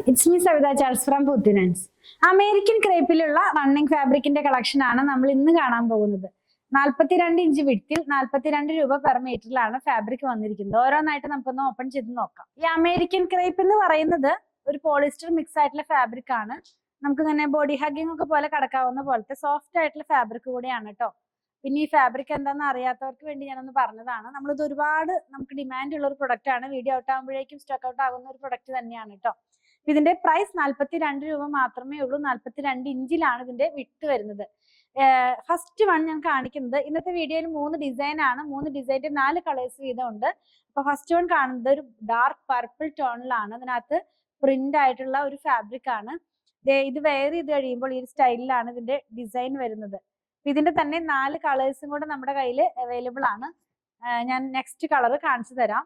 It's me Savitha Charles from പുത്തിനൻസ്. American ക്രേപ്പിലുള്ള running ഫാബ്രിക്കിന്റെ കളക്ഷൻ ആണ് നമ്മൾ ഇന്ന് കാണാൻ പോകുന്നത്. 42 ഇഞ്ച് വിഡ്ത്തിൽ 42 രൂപ പെർ മീറ്ററിലാണ് ഫാബ്രിക് വന്നിരിക്കുന്നത്. ഓരോന്നായിട്ട് നമുക്കൊന്ന് ഓപ്പൺ ചെയ്ത് നോക്കാം. ഈ അമേരിക്കൻ ക്രേപ്പ് എന്ന് പറയുന്നത് ഒരു പോളിസ്റ്റർ മിക്സ് ആയിട്ടുള്ള ഫാബ്രിക് ആണ്. നമുക്ക് ഇങ്ങനെ ബോഡി ഹഗ്ഗിംഗ് ഒക്കെ പോലെ കിടക്കാവുന്ന പോലത്തെ സോഫ്റ്റ് ആയിട്ടുള്ള ഫാബ്രിക് കൂടെയാണ് കേട്ടോ. പിന്നെ ഈ ഫാബ്രിക് എന്താണെന്ന് അറിയാത്തവർക്ക് വേണ്ടി ഞാനൊന്ന് പറഞ്ഞതാണ്. നമ്മളിത് ഒരുപാട് നമുക്ക് ഡിമാൻഡ് ഉള്ള ഒരു പ്രൊഡക്റ്റ് ആണ്. വീഡിയോ ഔട്ട് ആകുമ്പോഴേക്കും സ്റ്റോക്ക് ഔട്ട് ആകുന്ന ഒരു പ്രൊഡക്റ്റ് തന്നെയാണ് കേട്ടോ. ഇതിന്റെ പ്രൈസ് 42 രൂപ മാത്രമേ ഉള്ളൂ. 42 ഇഞ്ചിലാണ് ഇതിന്റെ വിട്ട് വരുന്നത്. ഫസ്റ്റ് വൺ ഞാൻ കാണിക്കുന്നത്, ഇന്നത്തെ വീഡിയോയിൽ 3 ഡിസൈൻ ആണ്. 3 ഡിസൈൻ്റെ 4 കളേഴ്സ് വീതം ഉണ്ട്. അപ്പൊ ഫസ്റ്റ് വൺ കാണുന്നത് ഒരു ഡാർക്ക് പർപ്പിൾ ടോണിലാണ്. അതിനകത്ത് പ്രിന്റ് ആയിട്ടുള്ള ഒരു ഫാബ്രിക് ആണ്. ഇത് വെയർ ചെയ്ത് കഴിയുമ്പോൾ ഈ സ്റ്റൈലിലാണ് ഇതിന്റെ ഡിസൈൻ വരുന്നത്. ഇതിന്റെ തന്നെ 4 കളേഴ്സും കൂടെ നമ്മുടെ കയ്യിൽ അവൈലബിൾ ആണ്. ഞാൻ നെക്സ്റ്റ് കളർ കാണിച്ചു തരാം.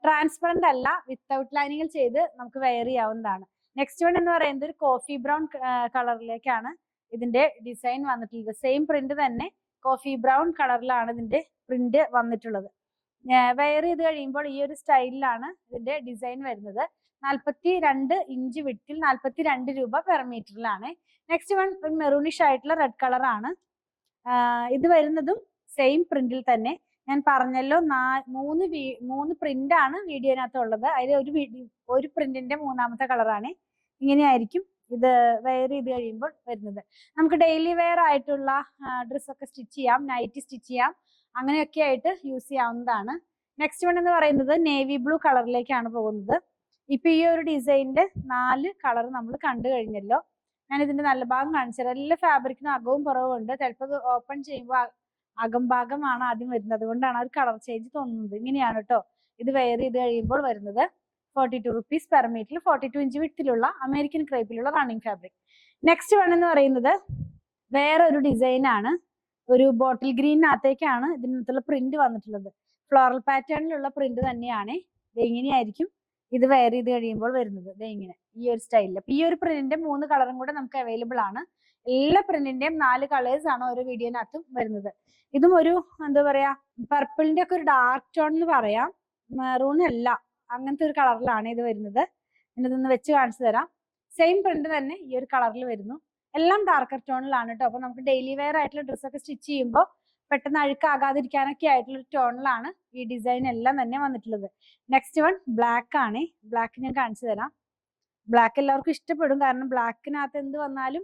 ട്രാൻസ്പെറന്റ് അല്ല, വിത്തൗട്ട് ലൈനിങ്ങിൽ ചെയ്ത് നമുക്ക് വെയർ ചെയ്യാവുന്നതാണ്. നെക്സ്റ്റ് വൺ എന്ന് പറയുന്നത് ഒരു കോഫി ബ്രൗൺ കളറിലേക്കാണ് ഇതിന്റെ ഡിസൈൻ വന്നിട്ടുള്ളത്. സെയിം പ്രിന്റ് തന്നെ കോഫി ബ്രൗൺ കളറിലാണ് ഇതിന്റെ പ്രിന്റ് വന്നിട്ടുള്ളത്. വെയർ ചെയ്ത് കഴിയുമ്പോൾ ഈ ഒരു സ്റ്റൈലിലാണ് ഇതിന്റെ ഡിസൈൻ വരുന്നത്. 42 ഇഞ്ച് വിഡ്ത്തിൽ 42 രൂപ പെർ മീറ്ററിലാണ്. നെക്സ്റ്റ് വൺ ഒരു മെറൂണിഷ് ആയിട്ടുള്ള റെഡ് കളർ ആണ്. ഇത് വരുന്നതും സെയിം പ്രിന്റിൽ തന്നെ. ഞാൻ പറഞ്ഞല്ലോ 3 പ്രിന്റ് ആണ് വീഡിയോനകത്ത് ഉള്ളത്. അതിൽ ഒരു പ്രിന്റിന്റെ 3ാമത്തെ കളറാണ്. ഇങ്ങനെയായിരിക്കും ഇത് വെയർ ചെയ്ത് കഴിയുമ്പോൾ വരുന്നത്. നമുക്ക് ഡെയിലി വെയർ ആയിട്ടുള്ള ഡ്രസ്സൊക്കെ സ്റ്റിച്ച് ചെയ്യാം, നൈറ്റി സ്റ്റിച്ച് ചെയ്യാം, അങ്ങനെയൊക്കെ ആയിട്ട് യൂസ് ചെയ്യാവുന്നതാണ്. നെക്സ്റ്റ് വൺ എന്ന് പറയുന്നത് നേവി ബ്ലൂ കളറിലേക്കാണ് പോകുന്നത്. ഇപ്പൊ ഈ ഒരു ഡിസൈനിന്റെ 4 കളർ നമ്മൾ കണ്ടു കഴിഞ്ഞല്ലോ. ഞാൻ ഇതിന്റെ നല്ല ഭാഗം കാണിച്ചുതരാം. എല്ലാ ഫാബ്രിക്കിനും അകവും പുറവും ഉണ്ട്. ചിലപ്പോൾ ഇത് ഓപ്പൺ ചെയ്യുമ്പോൾ അകംഭാഗമാണ് ആദ്യം വരുന്നത്. അതുകൊണ്ടാണ് ഒരു കളർ ചേഞ്ച് തോന്നുന്നത്. ഇങ്ങനെയാണ് കേട്ടോ ഇത് വെയർ ചെയ്ത് കഴിയുമ്പോൾ വരുന്നത്. 42 റുപ്പീസ് പെർ മീറ്ററിൽ 42 ഇഞ്ച് വിഡ്ത്തിലുള്ള അമേരിക്കൻ ക്രേപ്പിലുള്ള റണ്ണിങ് ഫാബ്രിക്. നെക്സ്റ്റ് വൺ എന്ന് പറയുന്നത് വേറെ ഒരു ഡിസൈൻ ആണ്. ഒരു ബോട്ടിൽ ഗ്രീനകത്തേക്കാണ് ഇതിനകത്തുള്ള പ്രിന്റ് വന്നിട്ടുള്ളത്. ഫ്ലോറൽ പാറ്റേണിലുള്ള പ്രിന്റ് തന്നെയാണ്. ഇങ്ങനെയായിരിക്കും ഇത് വെയർ ചെയ്ത് കഴിയുമ്പോൾ വരുന്നത്. ഇങ്ങനെ ഈ ഒരു സ്റ്റൈലിൽ. അപ്പൊ ഈ ഒരു പ്രിന്റിന്റെ 3 കളറും കൂടെ നമുക്ക് അവൈലബിൾ ആണ്. എല്ലാ പ്രിന്റിന്റെയും 4 കളേഴ്സ് ആണ് ഓരോ വീഡിയോനകത്തും വരുന്നത്. ഇതും ഒരു എന്താ പറയാ, പർപ്പിളിന്റെ ഒക്കെ ഒരു ഡാർക്ക് ടോൺ എന്ന് പറയാം, മെറൂൺ അല്ല, അങ്ങനത്തെ ഒരു കളറിലാണ് ഇത് വരുന്നത്. ഇതൊന്ന് വെച്ച് കാണിച്ചു തരാം. സെയിം പ്രിന്റ് തന്നെ ഈ ഒരു കളറിൽ വരുന്നു. എല്ലാം ഡാർക്കർ ടോണിലാണ് കേട്ടോ. അപ്പൊ നമുക്ക് ഡെയിലി വെയർ ആയിട്ടുള്ള ഡ്രസ്സൊക്കെ സ്റ്റിച്ച് ചെയ്യുമ്പോൾ പെട്ടെന്ന് അഴുക്കാകാതിരിക്കാനൊക്കെ ആയിട്ടുള്ള ഒരു ടോണിലാണ് ഈ ഡിസൈൻ എല്ലാം തന്നെ വന്നിട്ടുള്ളത്. നെക്സ്റ്റ് വൺ ബ്ലാക്ക് ആണ്. ബ്ലാക്ക് ഞാൻ കാണിച്ചു തരാം. ബ്ലാക്ക് എല്ലാവർക്കും ഇഷ്ടപ്പെടും, കാരണം ബ്ലാക്കിനകത്ത് എന്ത് വന്നാലും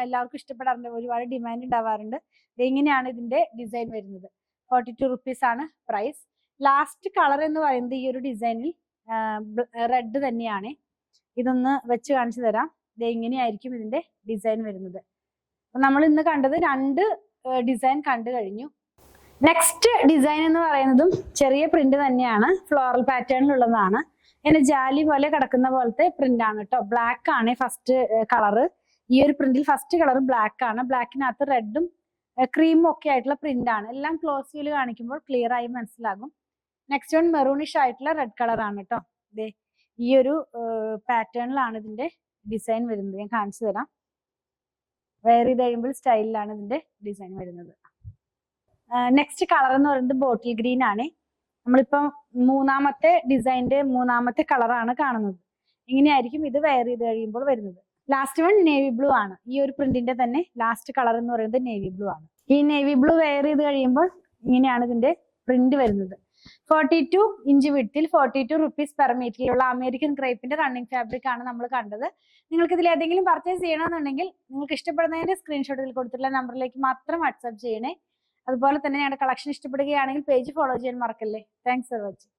എല്ലാവർക്കും ഇഷ്ടപ്പെടാറുണ്ട്, ഒരുപാട് ഡിമാൻഡ് ഉണ്ടാവാറുണ്ട്. ഇങ്ങനെയാണ് ഇതിന്റെ ഡിസൈൻ വരുന്നത്. 42 റുപ്പീസ് ആണ് പ്രൈസ്. ലാസ്റ്റ് കളർ എന്ന് പറയുന്നത് ഈ ഒരു ഡിസൈനിൽ റെഡ് തന്നെയാണ്. ഇതൊന്ന് വെച്ച് കാണിച്ചു തരാം. ഇങ്ങനെയായിരിക്കും ഇതിന്റെ ഡിസൈൻ വരുന്നത്. നമ്മൾ ഇന്ന് കണ്ടത് 2 ഡിസൈൻ കണ്ടു കഴിഞ്ഞു. നെക്സ്റ്റ് ഡിസൈൻ എന്ന് പറയുന്നതും ചെറിയ പ്രിന്റ് തന്നെയാണ്, ഫ്ലോറൽ പാറ്റേണിലുള്ളതാണ്. ഇങ്ങനെ ജാലി പോലെ കിടക്കുന്ന പോലത്തെ പ്രിന്റ് ആണ് കേട്ടോ. ബ്ലാക്ക് ആണ് ഫസ്റ്റ് കളറ്. ഈ ഒരു പ്രിന്റിൽ ഫസ്റ്റ് കളർ ബ്ലാക്ക് ആണ്. ബ്ലാക്കിനകത്ത് റെഡും ക്രീമും ഒക്കെ ആയിട്ടുള്ള പ്രിന്റ് ആണ്. എല്ലാം ക്ലോസ് വ്യൂല് കാണിക്കുമ്പോൾ ക്ലിയർ ആയി മനസ്സിലാകും. നെക്സ്റ്റ് വൺ മെറൂണിഷ് ആയിട്ടുള്ള റെഡ് കളർ ആണ് കേട്ടോ. ഈ ഒരു പാറ്റേണിലാണ് ഇതിന്റെ ഡിസൈൻ വരുന്നത്. ഞാൻ കാണിച്ചു തരാം. വെയർ ചെയ്ത് കഴിയുമ്പോൾ സ്റ്റൈലിലാണ് ഇതിന്റെ ഡിസൈൻ വരുന്നത്. നെക്സ്റ്റ് കളർ എന്ന് പറയുന്നത് ബോട്ടിൽ ഗ്രീൻ ആണ്. നമ്മളിപ്പം 3ാമത്തെ ഡിസൈനിന്റെ 3ാമത്തെ കളറാണ് കാണുന്നത്. ഇങ്ങനെയായിരിക്കും ഇത് വെയർ ചെയ്ത് കഴിയുമ്പോൾ വരുന്നത്. ലാസ്റ്റ് വൺ നേവി ബ്ലൂ ആണ്. ഈ ഒരു പ്രിന്റിന്റെ തന്നെ ലാസ്റ്റ് കളർ എന്ന് പറയുന്നത് നേവി ബ്ലൂ ആണ്. ഈ നേവി ബ്ലൂ വെയർ ചെയ്ത് കഴിയുമ്പോൾ ഇങ്ങനെയാണ് ഇതിന്റെ പ്രിന്റ് വരുന്നത്. 42 ഇഞ്ച് വിഡ്ത്തിൽ 42 റുപ്പീസ് പെർ മീറ്ററിലുള്ള അമേരിക്കൻ ക്രേപ്പിന്റെ റണ്ണിങ് ഫാബ്രിക് ആണ് നമ്മൾ കണ്ടത്. നിങ്ങൾക്ക് ഇതിൽ ഏതെങ്കിലും പർച്ചേസ് ചെയ്യണമെന്നുണ്ടെങ്കിൽ നിങ്ങൾക്ക് ഇഷ്ടപ്പെടുന്നതിന്റെ സ്ക്രീൻഷോട്ടിൽ കൊടുത്തിട്ടുള്ള നമ്പറിലേക്ക് മാത്രം വാട്സ്ആപ്പ് ചെയ്യണേ. അതുപോലെ തന്നെ ഞങ്ങളുടെ കളക്ഷൻ ഇഷ്ടപ്പെടുകയാണെങ്കിൽ പേജ് ഫോളോ ചെയ്യാൻ മറക്കല്ലേ. Thanks for watching.